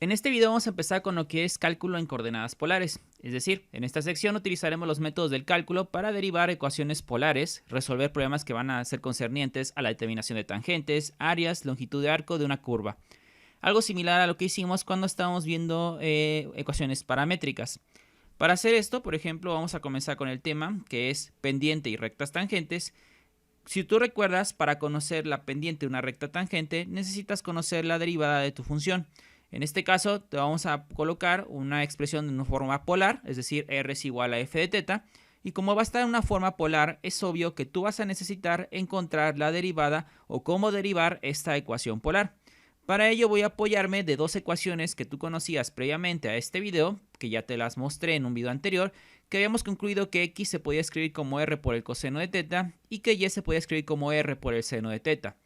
En este video vamos a empezar con lo que es cálculo en coordenadas polares, es decir, en esta sección utilizaremos los métodos del cálculo para derivar ecuaciones polares, resolver problemas que van a ser concernientes a la determinación de tangentes, áreas, longitud de arco de una curva. Algo similar a lo que hicimos cuando estábamos viendo ecuaciones paramétricas. Para hacer esto, por ejemplo, vamos a comenzar con el tema que es pendiente y rectas tangentes. Si tú recuerdas, para conocer la pendiente de una recta tangente, necesitas conocer la derivada de tu función. En este caso, te vamos a colocar una expresión de una forma polar, es decir, r es igual a f de teta. Y como va a estar en una forma polar, es obvio que tú vas a necesitar encontrar la derivada o cómo derivar esta ecuación polar. Para ello voy a apoyarme de dos ecuaciones que tú conocías previamente a este video, que ya te las mostré en un video anterior, que habíamos concluido que x se podía escribir como r por el coseno de teta y que y se podía escribir como r por el seno de teta.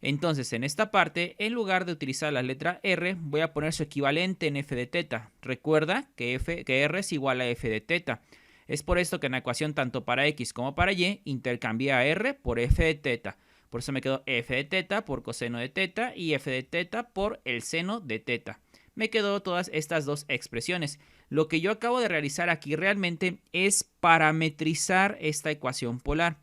Entonces, en esta parte, en lugar de utilizar la letra r, voy a poner su equivalente en f de teta. Recuerda que r es igual a f de teta. Es por esto que en la ecuación tanto para x como para y, intercambié a r por f de teta. Por eso me quedó f de teta por coseno de teta y f de teta por el seno de teta. Me quedó todas estas dos expresiones. Lo que yo acabo de realizar aquí realmente es parametrizar esta ecuación polar.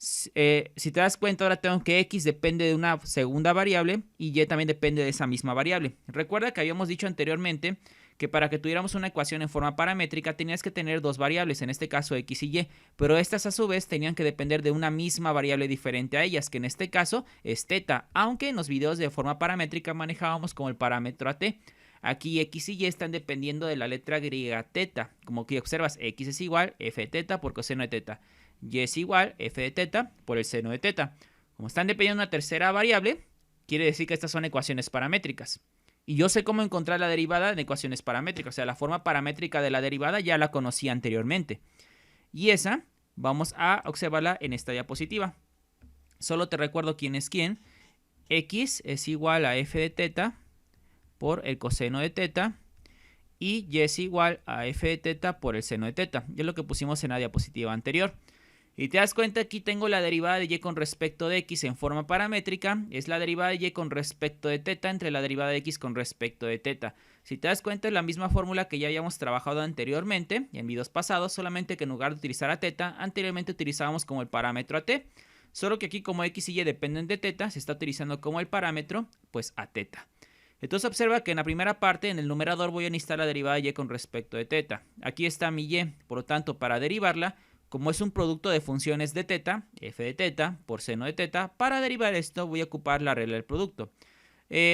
Si te das cuenta, ahora tengo que x depende de una segunda variable y y también depende de esa misma variable. Recuerda que habíamos dicho anteriormente que para que tuviéramos una ecuación en forma paramétrica tenías que tener dos variables, en este caso x y y, pero estas a su vez tenían que depender de una misma variable diferente a ellas, que en este caso es teta, aunque en los videos de forma paramétrica manejábamos como el parámetro a t. Aquí x y y están dependiendo de la letra griega teta. Como que observas, x es igual f de teta por coseno de teta. Y es igual f de teta por el seno de teta. Como están dependiendo de una tercera variable, quiere decir que estas son ecuaciones paramétricas. Y yo sé cómo encontrar la derivada de ecuaciones paramétricas. O sea, la forma paramétrica de la derivada ya la conocí anteriormente. Y esa vamos a observarla en esta diapositiva. Solo te recuerdo quién es quién. X es igual a f de teta por el coseno de teta. Y y es igual a f de teta por el seno de teta. Y es lo que pusimos en la diapositiva anterior. Y te das cuenta, aquí tengo la derivada de y con respecto de x en forma paramétrica. Es la derivada de y con respecto de teta entre la derivada de x con respecto de teta. Si te das cuenta, es la misma fórmula que ya habíamos trabajado anteriormente en videos pasados, solamente que en lugar de utilizar a teta, anteriormente utilizábamos como el parámetro a t. Solo que aquí como x y y dependen de teta, se está utilizando como el parámetro, pues a teta. Entonces observa que en la primera parte, en el numerador, voy a necesitar la derivada de y con respecto de teta. Aquí está mi y, por lo tanto, para derivarla, como es un producto de funciones de teta, f de teta por seno de teta, para derivar esto voy a ocupar la regla del producto.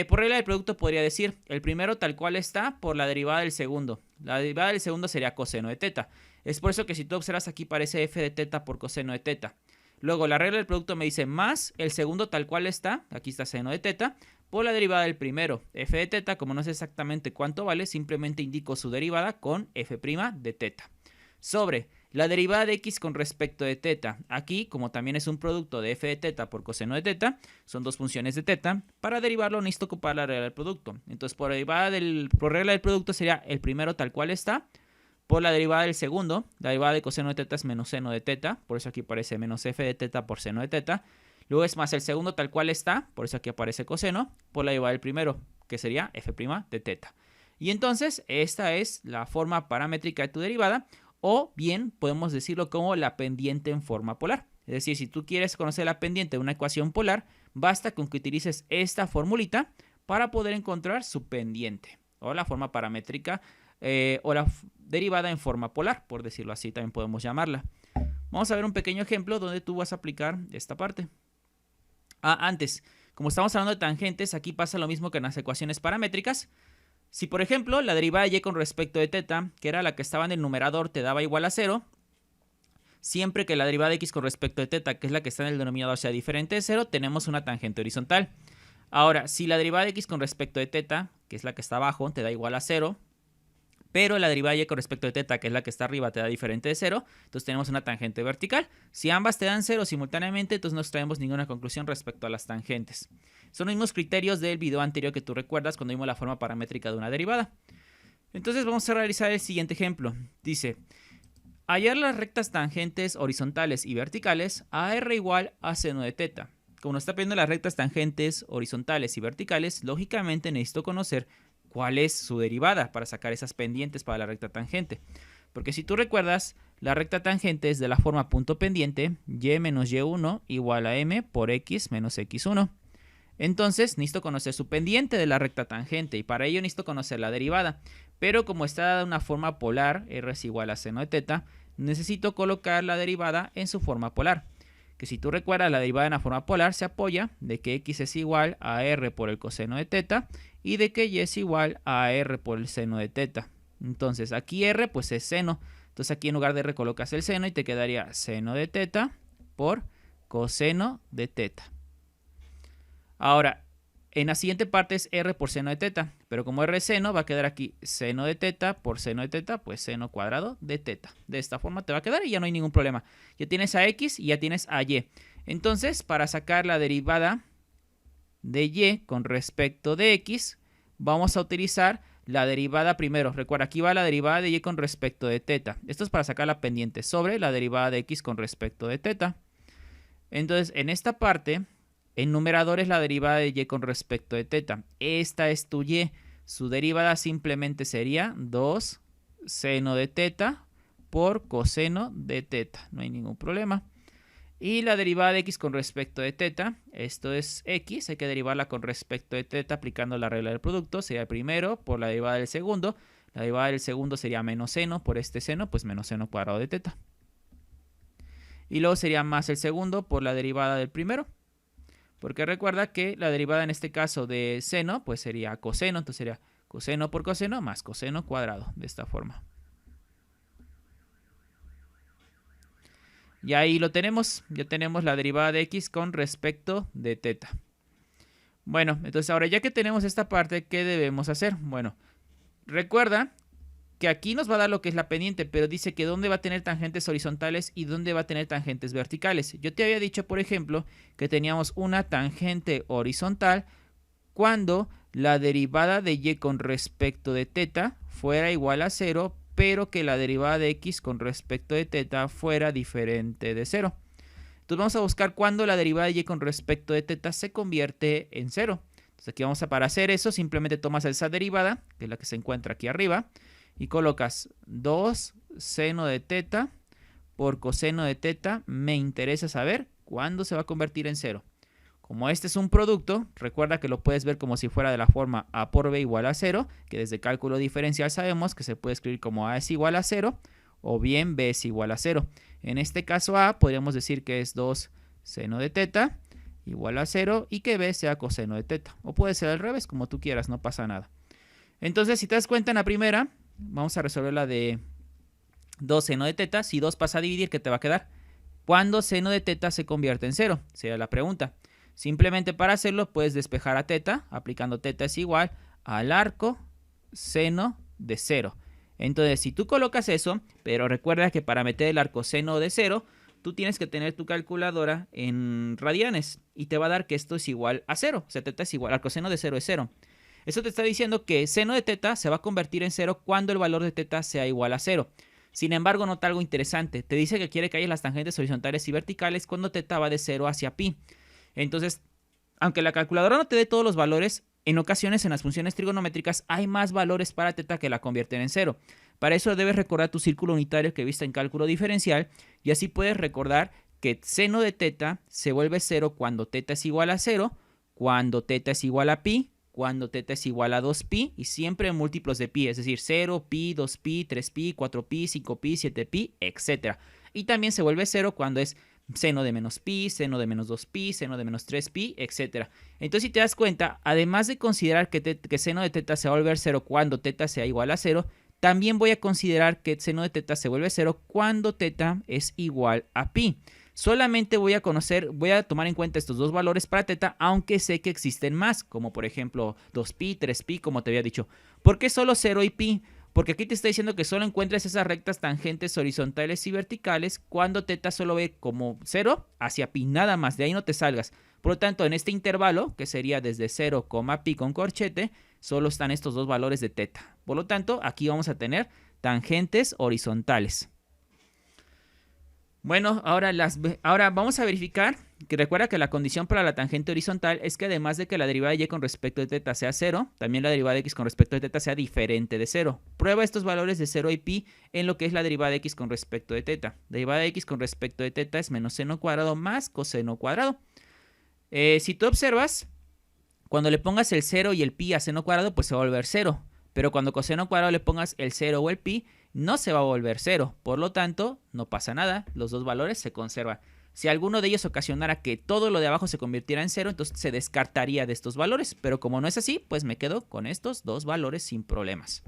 Por regla del producto podría decir el primero tal cual está por la derivada del segundo. La derivada del segundo sería coseno de teta. Es por eso que si tú observas aquí parece f de teta por coseno de teta. Luego la regla del producto me dice más el segundo tal cual está, aquí está seno de teta, por la derivada del primero. F de teta, como no sé exactamente cuánto vale, simplemente indico su derivada con f' de teta. Sobre la derivada de x con respecto de teta. Aquí, como también es un producto de f de teta por coseno de teta, son dos funciones de teta. Para derivarlo necesito ocupar la regla del producto. Entonces, por regla del producto sería el primero tal cual está, por la derivada del segundo. La derivada de coseno de teta es menos seno de teta, por eso aquí aparece menos f de teta por seno de teta. Luego es más el segundo tal cual está, por eso aquí aparece coseno, por la derivada del primero, que sería f' de teta. Y entonces, esta es la forma paramétrica de tu derivada. O bien podemos decirlo como la pendiente en forma polar. Es decir, si tú quieres conocer la pendiente de una ecuación polar, basta con que utilices esta formulita para poder encontrar su pendiente. O la forma paramétrica o la derivada en forma polar, por decirlo así, también podemos llamarla. Vamos a ver un pequeño ejemplo donde tú vas a aplicar esta parte. Antes, como estamos hablando de tangentes, aquí pasa lo mismo que en las ecuaciones paramétricas. Si, por ejemplo, la derivada de y con respecto de teta, que era la que estaba en el numerador, te daba igual a 0, siempre que la derivada de x con respecto de teta, que es la que está en el denominador, sea diferente de 0, tenemos una tangente horizontal. Ahora, si la derivada de x con respecto de teta, que es la que está abajo, te da igual a 0, pero la derivada de y con respecto de teta, que es la que está arriba, te da diferente de 0, entonces tenemos una tangente vertical. Si ambas te dan 0 simultáneamente, entonces no extraemos ninguna conclusión respecto a las tangentes. Son los mismos criterios del video anterior que tú recuerdas cuando vimos la forma paramétrica de una derivada. Entonces vamos a realizar el siguiente ejemplo. Dice, hallar las rectas tangentes horizontales y verticales a r igual a seno de teta. Como nos está pidiendo las rectas tangentes horizontales y verticales, lógicamente necesito conocer cuál es su derivada para sacar esas pendientes para la recta tangente. Porque si tú recuerdas, la recta tangente es de la forma punto pendiente, y menos y1 igual a m por x menos x1. Entonces necesito conocer su pendiente de la recta tangente y para ello necesito conocer la derivada. Pero como está dada una forma polar, r es igual a seno de teta, necesito colocar la derivada en su forma polar. Que si tú recuerdas, la derivada en la forma polar se apoya de que x es igual a r por el coseno de teta y de que y es igual a r por el seno de teta. Entonces aquí r pues es seno. Entonces aquí en lugar de r colocas el seno y te quedaría seno de teta por coseno de teta. Ahora, en la siguiente parte es r por seno de teta, pero como r es seno, va a quedar aquí seno de teta por seno de teta, pues seno cuadrado de teta. De esta forma te va a quedar y ya no hay ningún problema. Ya tienes a x y ya tienes a y. Entonces, para sacar la derivada de y con respecto de x, vamos a utilizar la derivada primero. Recuerda, aquí va la derivada de y con respecto de teta. Esto es para sacar la pendiente sobre la derivada de x con respecto de teta. Entonces, en esta parte, en numerador es la derivada de y con respecto de teta. Esta es tu y. Su derivada simplemente sería 2 seno de teta por coseno de teta. No hay ningún problema. Y la derivada de x con respecto de teta, esto es x, hay que derivarla con respecto de teta aplicando la regla del producto. Sería el primero por la derivada del segundo. La derivada del segundo sería menos seno por este seno, pues menos seno cuadrado de teta. Y luego sería más el segundo por la derivada del primero. Porque recuerda que la derivada en este caso de seno, pues sería coseno. Entonces sería coseno por coseno más coseno cuadrado, de esta forma. Y ahí lo tenemos. Ya tenemos la derivada de x con respecto de teta. Bueno, entonces ahora ya que tenemos esta parte, ¿qué debemos hacer? Bueno, recuerda que aquí nos va a dar lo que es la pendiente, pero dice que dónde va a tener tangentes horizontales y dónde va a tener tangentes verticales. Yo te había dicho, por ejemplo, que teníamos una tangente horizontal cuando la derivada de y con respecto de teta fuera igual a 0, pero que la derivada de x con respecto de teta fuera diferente de 0. Entonces vamos a buscar cuando la derivada de y con respecto de teta se convierte en 0. Entonces aquí vamos a, para hacer eso, simplemente tomas esa derivada, que es la que se encuentra aquí arriba, y colocas 2 seno de teta por coseno de teta. Me interesa saber cuándo se va a convertir en 0. Como este es un producto, recuerda que lo puedes ver como si fuera de la forma a por b igual a 0, que desde cálculo diferencial sabemos que se puede escribir como a es igual a 0 o bien b es igual a 0. En este caso a podríamos decir que es 2 seno de teta igual a 0 y que b sea coseno de teta. O puede ser al revés, como tú quieras, no pasa nada. Entonces, si te das cuenta en la primera, vamos a resolver la de 2 seno de teta. Si 2 pasa a dividir, ¿qué te va a quedar? ¿Cuándo seno de teta se convierte en 0? Sería la pregunta. Simplemente para hacerlo puedes despejar a teta, aplicando teta es igual al arco seno de 0. Entonces, si tú colocas eso, pero recuerda que para meter el arco seno de 0, tú tienes que tener tu calculadora en radianes y te va a dar que esto es igual a 0. O sea, teta es igual, arco seno de 0 es 0. Eso te está diciendo que seno de teta se va a convertir en 0 cuando el valor de teta sea igual a 0. Sin embargo, nota algo interesante. Te dice que quiere que haya las tangentes horizontales y verticales cuando teta va de 0 hacia pi. Entonces, aunque la calculadora no te dé todos los valores, en ocasiones en las funciones trigonométricas hay más valores para teta que la convierten en 0. Para eso debes recordar tu círculo unitario que viste en cálculo diferencial y así puedes recordar que seno de teta se vuelve 0 cuando teta es igual a 0, cuando teta es igual a pi, cuando teta es igual a 2pi y siempre en múltiplos de pi, es decir, 0, pi, 2pi, 3pi, 4pi, 5pi, 7pi, etc. Y también se vuelve 0 cuando es seno de menos pi, seno de menos 2pi, seno de menos 3pi, etc. Entonces, si te das cuenta, además de considerar que seno de teta se va a volver 0 cuando teta sea igual a 0, también voy a considerar que seno de teta se vuelve 0 cuando teta es igual a pi. Solamente voy a tomar en cuenta estos dos valores para teta, aunque sé que existen más, como por ejemplo 2pi, 3pi, como te había dicho. ¿Por qué solo 0 y pi? Porque aquí te está diciendo que solo encuentres esas rectas tangentes horizontales y verticales cuando teta solo ve como 0 hacia pi, nada más, de ahí no te salgas. Por lo tanto, en este intervalo, que sería desde 0, pi con corchete, solo están estos dos valores de teta. Por lo tanto, aquí vamos a tener tangentes horizontales. Bueno, ahora vamos a verificar que recuerda que la condición para la tangente horizontal es que además de que la derivada de y con respecto de teta sea 0, también la derivada de x con respecto de teta sea diferente de 0. Prueba estos valores de 0 y pi en lo que es la derivada de x con respecto de teta. La derivada de x con respecto de teta es menos seno cuadrado más coseno cuadrado. Si tú observas, cuando le pongas el 0 y el pi a seno cuadrado, pues se va a volver 0. Pero cuando coseno cuadrado le pongas el 0 o el pi, no se va a volver 0. Por lo tanto, no pasa nada. Los dos valores se conservan. Si alguno de ellos ocasionara que todo lo de abajo se convirtiera en 0, entonces se descartaría de estos valores. Pero como no es así, pues me quedo con estos dos valores sin problemas.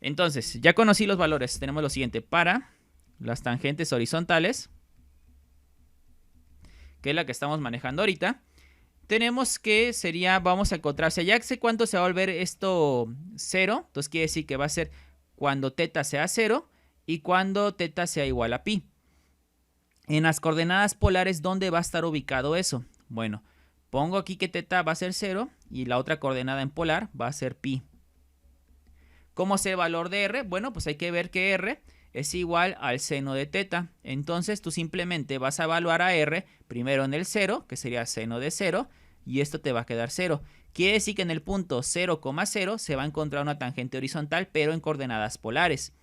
Entonces, ya conocí los valores. Tenemos lo siguiente. Para las tangentes horizontales, que es la que estamos manejando ahorita, tenemos que vamos a encontrar, o sea, ya sé cuánto se va a volver esto 0, entonces quiere decir que va a ser cuando teta sea 0 y cuando teta sea igual a pi. En las coordenadas polares, ¿dónde va a estar ubicado eso? Bueno, pongo aquí que teta va a ser 0 y la otra coordenada en polar va a ser pi. ¿Cómo sé el valor de r? Bueno, pues hay que ver que r es igual al seno de teta. Entonces tú simplemente vas a evaluar a r primero en el 0, que sería seno de 0, y esto te va a quedar 0. Quiere decir que en el punto 0,0 se va a encontrar una tangente horizontal, pero en coordenadas polares.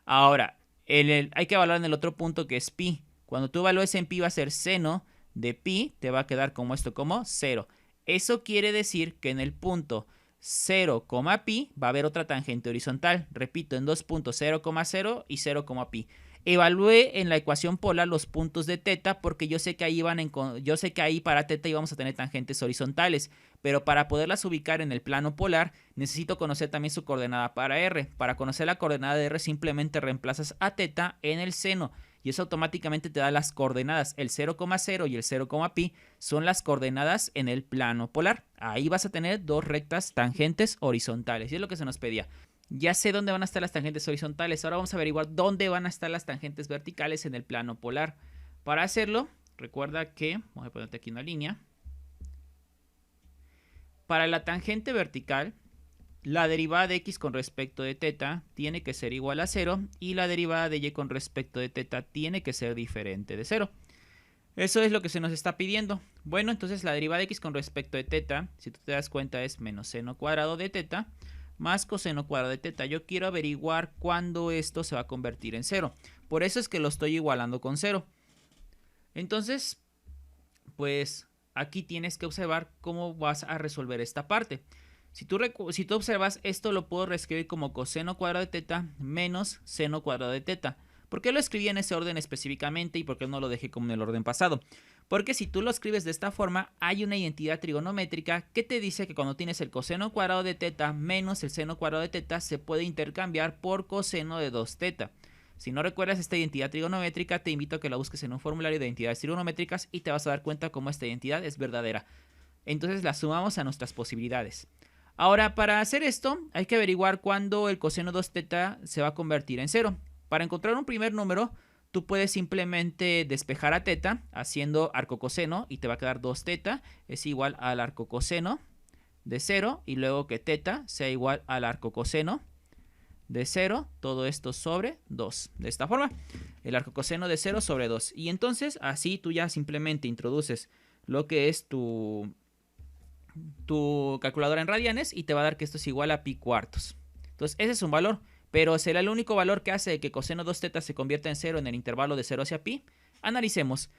Ahora, hay que evaluar en el otro punto que es pi. Cuando tú evalúes en pi va a ser seno de pi, te va a quedar como esto, como 0. Eso quiere decir que en el punto 0, pi va a haber otra tangente horizontal. Repito, en dos puntos 0,0 y 0, pi. Evalué en la ecuación polar los puntos de teta porque yo sé que ahí para teta íbamos a tener tangentes horizontales, pero para poderlas ubicar en el plano polar necesito conocer también su coordenada para r. Para conocer la coordenada de r simplemente reemplazas a teta en el seno y eso automáticamente te da las coordenadas. El 0,0 y el 0, pi son las coordenadas en el plano polar. Ahí vas a tener dos rectas tangentes horizontales y es lo que se nos pedía. Ya sé dónde van a estar las tangentes horizontales. Ahora vamos a averiguar dónde van a estar las tangentes verticales en el plano polar. Para hacerlo, recuerda que, vamos a ponerte aquí una línea. Para la tangente vertical, la derivada de x con respecto de teta tiene que ser igual a 0 y la derivada de y con respecto de teta tiene que ser diferente de 0. Eso es lo que se nos está pidiendo. Bueno, entonces la derivada de x con respecto de teta, si tú te das cuenta, es menos seno cuadrado de teta más coseno cuadrado de teta. Yo quiero averiguar cuándo esto se va a convertir en 0. Por eso es que lo estoy igualando con 0. Entonces, pues aquí tienes que observar cómo vas a resolver esta parte. Si tú observas, esto lo puedo reescribir como coseno cuadrado de teta menos seno cuadrado de teta. ¿Por qué lo escribí en ese orden específicamente y por qué no lo dejé como en el orden pasado? Porque si tú lo escribes de esta forma, hay una identidad trigonométrica que te dice que cuando tienes el coseno cuadrado de teta menos el seno cuadrado de teta se puede intercambiar por coseno de 2 teta. Si no recuerdas esta identidad trigonométrica, te invito a que la busques en un formulario de identidades trigonométricas y te vas a dar cuenta cómo esta identidad es verdadera. Entonces la sumamos a nuestras posibilidades. Ahora, para hacer esto, hay que averiguar cuándo el coseno 2 teta se va a convertir en 0. Para encontrar un primer número, tú puedes simplemente despejar a teta haciendo arcocoseno y te va a quedar 2 teta es igual al arcocoseno de 0 y luego que teta sea igual al arcocoseno de 0, todo esto sobre 2. De esta forma, el arcocoseno de 0 sobre 2. Y entonces así tú ya simplemente introduces lo que es tu calculadora en radianes y te va a dar que esto es igual a pi cuartos. Entonces ese es un valor. Pero será el único valor que hace que coseno 2 teta se convierta en 0 en el intervalo de 0 hacia pi. Analicemos.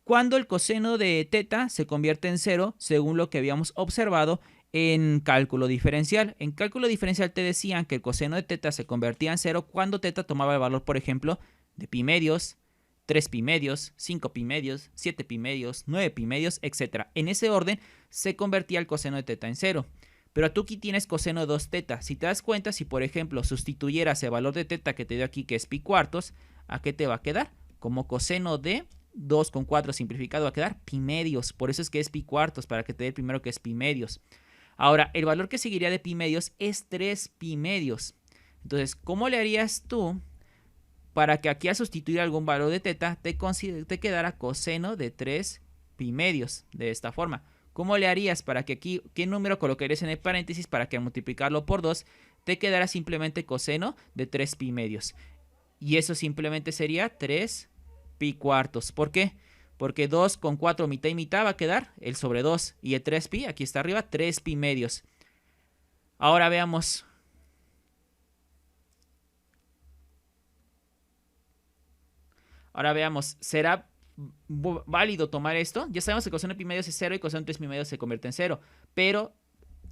¿Cuándo el coseno de teta se convierte en 0 según lo que habíamos observado en cálculo diferencial? En cálculo diferencial te decían que el coseno de teta se convertía en 0 cuando teta tomaba el valor, por ejemplo, de pi medios, 3 pi medios, 5 pi medios, 7 pi medios, 9 pi medios, etc. En ese orden se convertía el coseno de teta en 0. Pero tú aquí tienes coseno de 2 teta. Si te das cuenta, si por ejemplo sustituyeras el valor de teta que te dio aquí, que es pi cuartos, ¿a qué te va a quedar? Como coseno de 2 con 4 simplificado va a quedar pi medios. Por eso es que es pi cuartos, para que te dé el primero que es pi medios. Ahora, el valor que seguiría de pi medios es 3 pi medios. Entonces, ¿cómo le harías tú para que aquí al sustituir algún valor de teta te quedara coseno de 3 pi medios? De esta forma. ¿Cómo le harías para que aquí, qué número colocarías en el paréntesis para que al multiplicarlo por 2 te quedara simplemente coseno de 3 pi medios? Y eso simplemente sería 3 pi cuartos. ¿Por qué? Porque 2 con 4 mitad y mitad va a quedar el sobre 2. Y el 3 pi, aquí está arriba, 3 pi medios. Ahora veamos. ¿Será válido tomar esto? Ya sabemos que coseno de pi medios es 0 y coseno de 3 pi medios se convierte en 0. Pero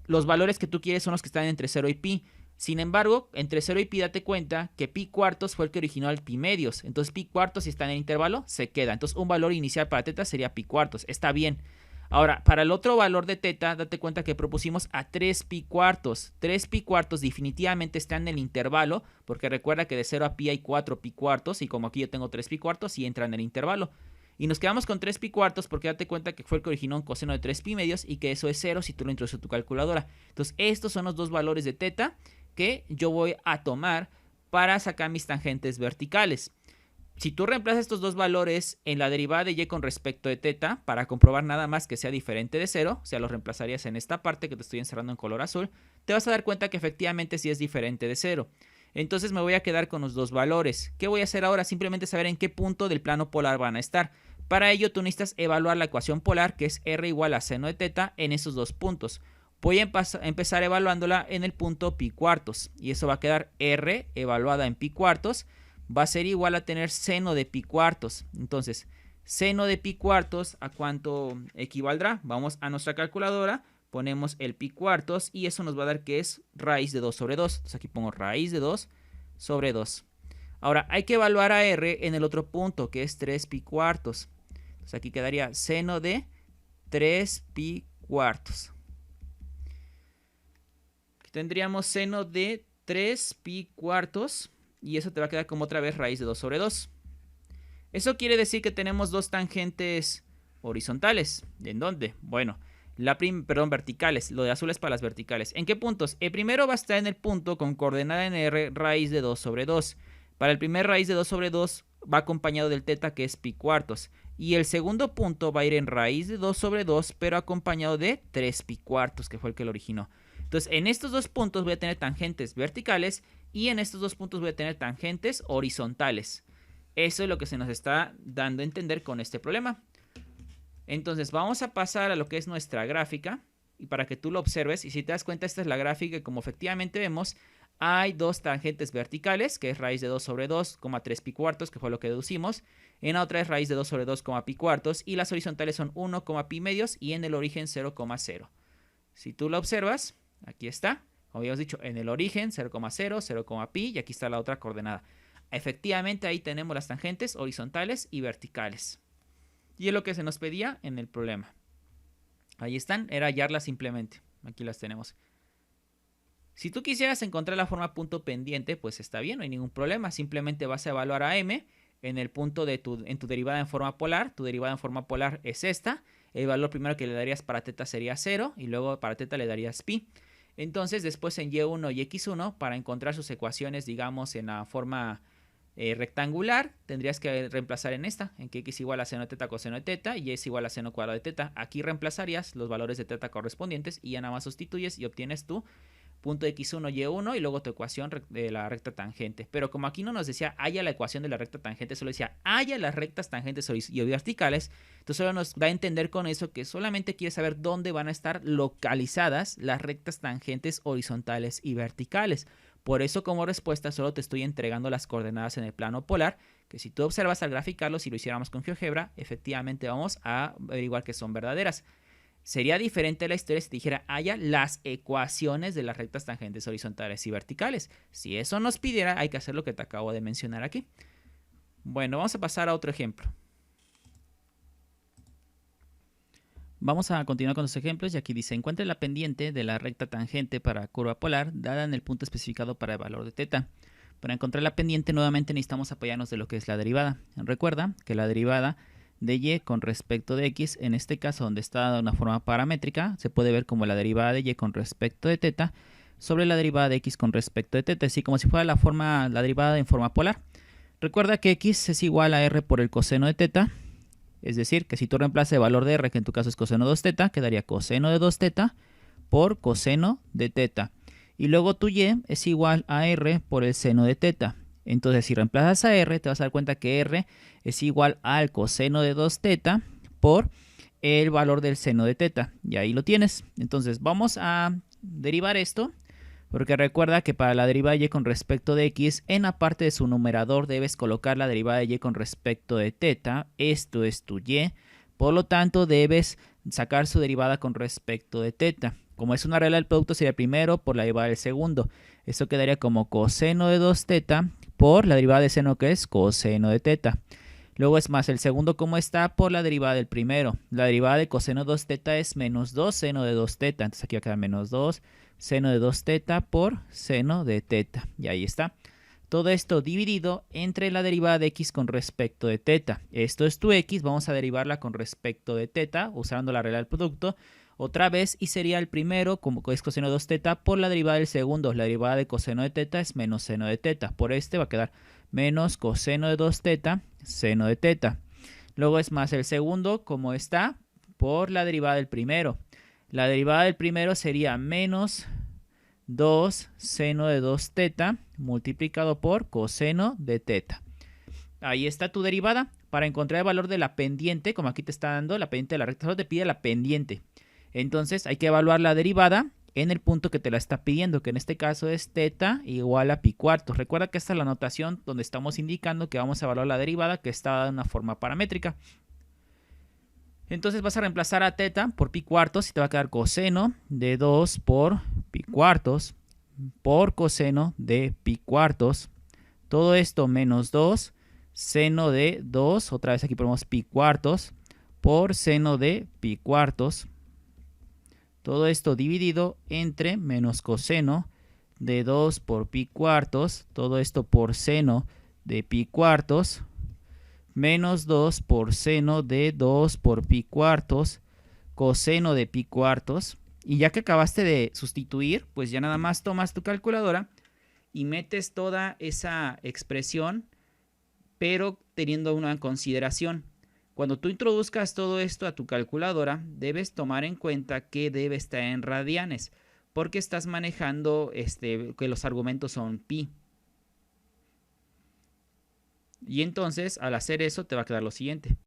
los valores que tú quieres son los que están entre 0 y pi. Sin embargo, entre 0 y pi date cuenta que pi cuartos fue el que originó al pi medios. Entonces pi cuartos, si está en el intervalo, se queda. Entonces un valor inicial para teta sería pi cuartos. Está bien. Ahora, para el otro valor de teta, date cuenta que propusimos a 3 pi cuartos. 3 pi cuartos definitivamente está en el intervalo, porque recuerda que de 0 a pi hay 4 pi cuartos, y como aquí yo tengo 3 pi cuartos, y entra en el intervalo. Y nos quedamos con 3 pi cuartos porque date cuenta que fue el que originó un coseno de 3 pi medios y que eso es 0 si tú lo introduces a tu calculadora. Entonces, estos son los dos valores de teta que yo voy a tomar para sacar mis tangentes verticales. Si tú reemplazas estos dos valores en la derivada de y con respecto de teta para comprobar nada más que sea diferente de 0, o sea, los reemplazarías en esta parte que te estoy encerrando en color azul, te vas a dar cuenta que efectivamente sí es diferente de 0. Entonces me voy a quedar con los dos valores. ¿Qué voy a hacer ahora? Simplemente saber en qué punto del plano polar van a estar. Para ello tú necesitas evaluar la ecuación polar, que es r igual a seno de teta en esos dos puntos. Voy a empezar evaluándola en el punto pi cuartos. Y eso va a quedar r evaluada en pi cuartos. Va a ser igual a tener seno de pi cuartos. Entonces, seno de pi cuartos, ¿a cuánto equivaldrá? Vamos a nuestra calculadora, ponemos el pi cuartos y eso nos va a dar que es raíz de 2 sobre 2. Entonces aquí pongo raíz de 2 sobre 2. Ahora, hay que evaluar a r en el otro punto, que es 3 pi cuartos. Entonces aquí quedaría seno de 3 pi cuartos. Aquí tendríamos seno de 3 pi cuartos. Y eso te va a quedar como otra vez raíz de 2 sobre 2. Eso quiere decir que tenemos dos tangentes horizontales. ¿En dónde? Bueno, verticales. Lo de azul es para las verticales. ¿En qué puntos? El primero va a estar en el punto con coordenada en r, raíz de 2 sobre 2. Para el primer raíz de 2 sobre 2 va acompañado del teta, que es pi cuartos. Y el segundo punto va a ir en raíz de 2 sobre 2, pero acompañado de 3 pi cuartos, que fue el que lo originó. Entonces, en estos dos puntos voy a tener tangentes verticales y en estos dos puntos voy a tener tangentes horizontales. Eso es lo que se nos está dando a entender con este problema. Entonces, vamos a pasar a lo que es nuestra gráfica y para que tú lo observes. Y si te das cuenta, esta es la gráfica y como efectivamente vemos, hay dos tangentes verticales, que es raíz de 2 sobre 2, 3 pi cuartos, que fue lo que deducimos. En la otra es raíz de 2 sobre 2, pi cuartos. Y las horizontales son 1, pi medios y en el origen 0,0. Si tú lo observas, aquí está, como habíamos dicho, en el origen 0,0, 0, pi y aquí está la otra coordenada. Efectivamente ahí tenemos las tangentes horizontales y verticales. Y es lo que se nos pedía en el problema. Ahí están, era hallarlas simplemente. Aquí las tenemos. Si tú quisieras encontrar la forma punto pendiente, pues está bien, no hay ningún problema. Simplemente vas a evaluar a m en el punto de en tu derivada en forma polar. Tu derivada en forma polar es esta. El valor primero que le darías para teta sería 0 y luego para teta le darías pi. Entonces después en y1 y x1 para encontrar sus ecuaciones, digamos, en la forma rectangular, tendrías que reemplazar en esta, en que x igual a seno de teta coseno de teta y es igual a seno cuadrado de teta. Aquí reemplazarías los valores de teta correspondientes y ya nada más sustituyes y obtienes tu punto x1, y1 y luego tu ecuación de la recta tangente. Pero como aquí no nos decía haya la ecuación de la recta tangente, solo decía haya las rectas tangentes y verticales, entonces solo nos da a entender con eso que solamente quiere saber dónde van a estar localizadas las rectas tangentes horizontales y verticales. Por eso como respuesta solo te estoy entregando las coordenadas en el plano polar, que si tú observas al graficarlo, si lo hiciéramos con GeoGebra, efectivamente vamos a averiguar que son verdaderas. Sería diferente la historia si te dijera haya las ecuaciones de las rectas tangentes horizontales y verticales. Si eso nos pidiera, hay que hacer lo que te acabo de mencionar aquí. Bueno, vamos a pasar a otro ejemplo. Vamos a continuar con los ejemplos y aquí dice, encuentre la pendiente de la recta tangente para curva polar dada en el punto especificado para el valor de teta. Para encontrar la pendiente nuevamente necesitamos apoyarnos de lo que es la derivada. Recuerda que la derivada de y con respecto de x, en este caso donde está dada una forma paramétrica, se puede ver como la derivada de y con respecto de teta sobre la derivada de x con respecto de teta, así como si fuera la derivada en forma polar. Recuerda que x es igual a r por el coseno de teta, es decir, que si tú reemplazas el valor de r, que en tu caso es coseno de 2 teta, quedaría coseno de 2 teta por coseno de teta. Y luego tu y es igual a r por el seno de teta. Entonces, si reemplazas a r, te vas a dar cuenta que r es igual al coseno de 2 teta por el valor del seno de teta. Y ahí lo tienes. Entonces, vamos a derivar esto, porque recuerda que para la derivada de y con respecto de x, en la parte de su numerador debes colocar la derivada de y con respecto de teta. Esto es tu y. Por lo tanto, debes sacar su derivada con respecto de teta. Como es una regla del producto, sería el primero por la derivada del segundo. Eso quedaría como coseno de 2 teta por la derivada de seno, que es coseno de teta. Luego es más el segundo como está por la derivada del primero. La derivada de coseno de 2 teta es menos 2 seno de 2 teta. Entonces aquí va a quedar menos 2 seno de 2 teta por seno de teta. Y ahí está. Todo esto dividido entre la derivada de x con respecto de teta. Esto es tu x, vamos a derivarla con respecto de teta, usando la regla del producto. Otra vez, y sería el primero, como es coseno de 2 teta, por la derivada del segundo. La derivada de coseno de teta es menos seno de teta. Por este va a quedar menos coseno de 2 teta, seno de teta. Luego es más el segundo, como está, por la derivada del primero. La derivada del primero sería menos 2 seno de 2 teta multiplicado por coseno de teta. Ahí está tu derivada. Para encontrar el valor de la pendiente, como aquí te está dando, la pendiente de la recta, solo te pide la pendiente. Entonces hay que evaluar la derivada en el punto que te la está pidiendo, que en este caso es teta igual a pi cuartos. Recuerda que esta es la notación donde estamos indicando que vamos a evaluar la derivada que está dada de una forma paramétrica. Entonces vas a reemplazar a teta por pi cuartos y te va a quedar coseno de 2 por pi cuartos por coseno de pi cuartos. Todo esto menos 2 seno de 2, otra vez aquí ponemos pi cuartos, por seno de pi cuartos. Todo esto dividido entre menos coseno de 2 por pi cuartos, todo esto por seno de pi cuartos, menos 2 por seno de 2 por pi cuartos, coseno de pi cuartos. Y ya que acabaste de sustituir, pues ya nada más tomas tu calculadora y metes toda esa expresión, pero teniendo una consideración. Cuando tú introduzcas todo esto a tu calculadora, debes tomar en cuenta que debe estar en radianes, porque estás manejando que los argumentos son pi. Y entonces, al hacer eso, te va a quedar lo siguiente.